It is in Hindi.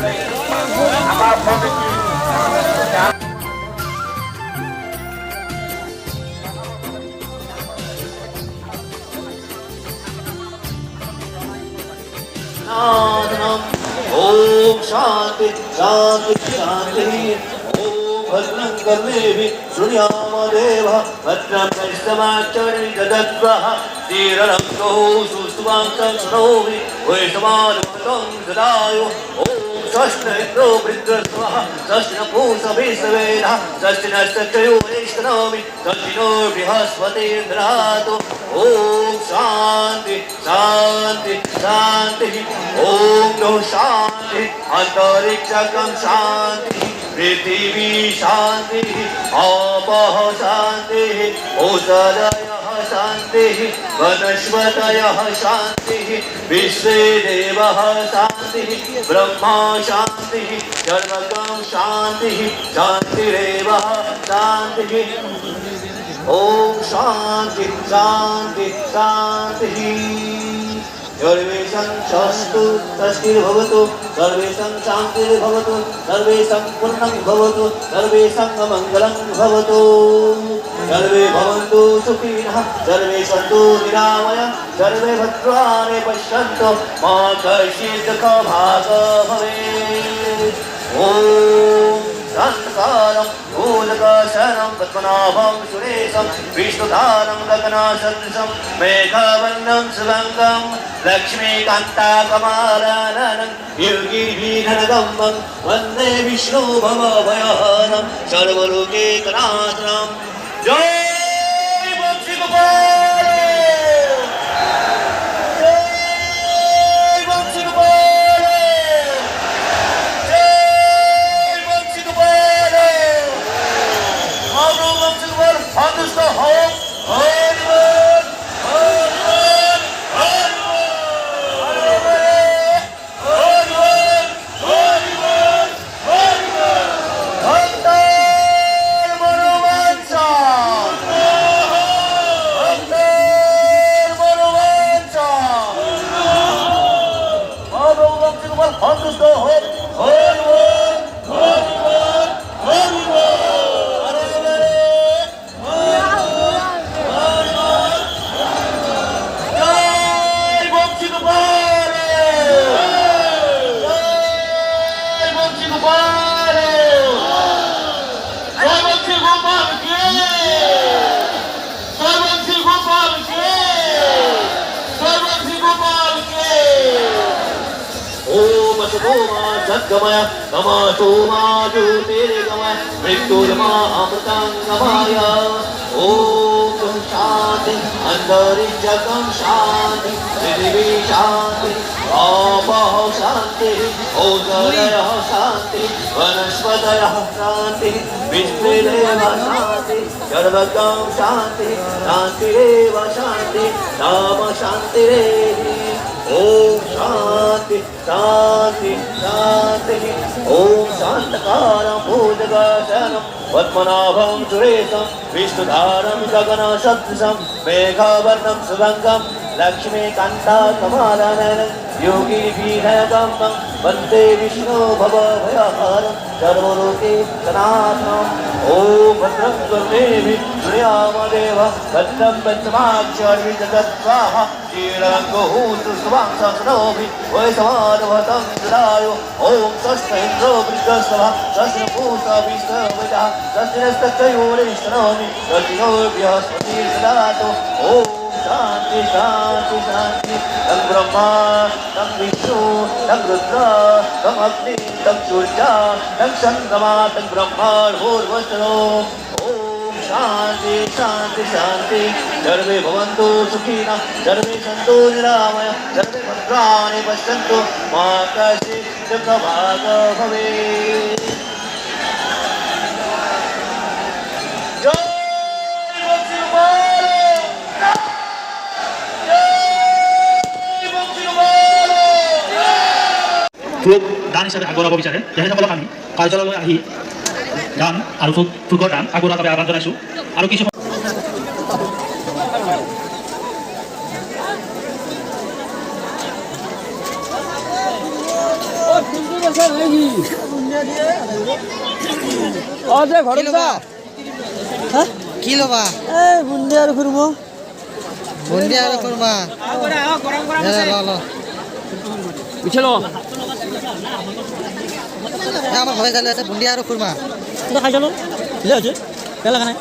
ओम शांति शांति शांति। ओम भद्रं कर्णेभिः शृणुयाम देवः भद्रं पश्चिमाचरितदत्वः तीरणङ्गो सुष्ठुवांसं शृणोमि वैष्णवानुमतं सदायु। ओम षष्ठेन्द्रो वृद्धस्वः षष्ठपूषभिस्वेदः षष्ठिनश्चयोरेष्टनोमि षष्ठिनो बृहस्पतिर्दधातु। ओम शांति शांति शांति। ओम नो शांति अंतरिक्षकं शांति पृथिवी शांति आपः शांति ओषधयः शांति वनस्पतयः शांति विश्वे देवः शांति ब्रह्मा शांति सर्वगं शांति शांतिरेव शांति। ओम शांति शांति शांति। सर्वेषां शास्तु स्वस्तिर्भवतु सर्वेषां शान्तिर्भवतु सर्वेषां पूर्णं भवतु सर्वेषां मङ्गलं भवतु सर्वे भवन्तु सुखिनः सर्वे सन्तु निरामयः सर्वे भद्राणि पश्यन्तु मा कश्चित् दुःखभाग् भवेत्। ओम शान्तकारं भूतकाशनं पद्मनाभं सुरेशं विष्णुधारं गगनासदृशं मेघवर्णं शुभङ्गं लक्ष्मीकान्ताकमालाननं योगिभिर्घनगम्बं वन्दे विष्णुभवभयहरं सर्वलोकैकनाथनं। जय वंशीगोपाल Understand the hope, Hollywood, Hollywood, Hollywood, Hollywood, Hollywood, Hollywood, Hunter Monumental, Hunter Monumental, Understand the hope, Hollywood, Hollywood, Hollywood. सद्गमय तमसोमा ज्योतिर्गमय मृत्युर्मा अमृतंगमय। Om Shanti अंतरिक्षं शांति पृथिवी शांति आपः शांति ओषधयः शांति वनस्पतयः शांति विश्वेदेव शांति सर्वगं शांति शांतिरेव शांति नाम शांतिरेव। ओम शांति शांति शांति। ओम शान्तकारं भुजगशयनं पद्मनाभं सुरेशं विष्णुधारं गगनसदृशं मेघवर्णं शुभङ्गं लक्ष्मीकान्ताकमालनयनं योगिभिर्घनगम्बं वन्दे विष्णुभवभयहरं सर्वलोकैकनाथम्। ओम भद्रं कर्णेभिः शृणुयाम देवः भद्रं पश्चिमाक्षरितदत्वाः तीरणङ्गो सुष्ठुवांसं शृणोमि वैष्णवानुमतं सदायु। ओम षष्ठेन्द्रो वृद्धस्वः षष्ठपूषभिस्वेदः षष्ठिनश्चयोरेष्टनोमि षष्ठिनो बृहस्पतिर्दधातु। ओम शांति शांति शांति। तं ब्रह्मा तं विष्णु तं रुद्र तं अग्नि तं सूर्य तं चन्द्रमा तं ब्रह्मा भूर्भुवः। ओम शांति शांति शांति। सर्वे भवन्तु सुखिनः सर्वे सन्तु निरामयः सर्वे भद्राणि पश्यन्तु मा कश्चित् दुःखभाग् भवेत्। ফুক দান হিচাপে আগবঢ়াব বিচাৰে তেখেতসকলক আমি কাৰ্যালয়লৈ আহি দান আৰু ফুকৰ দান আগবঢ়াৰ বাবে আহ্বান জনাইছোঁ। আৰু কিছু যে ঘৰত যা কি ল'বা এই বুন্দি আৰু ফুৰিব বুন্দি আৰু খুৰমা উঠে ল আমাৰ ঘৰে চালে আছে বুন্দি আৰু খুৰমা খাই চালো ঠিকে আছে বেয়া লগা নাই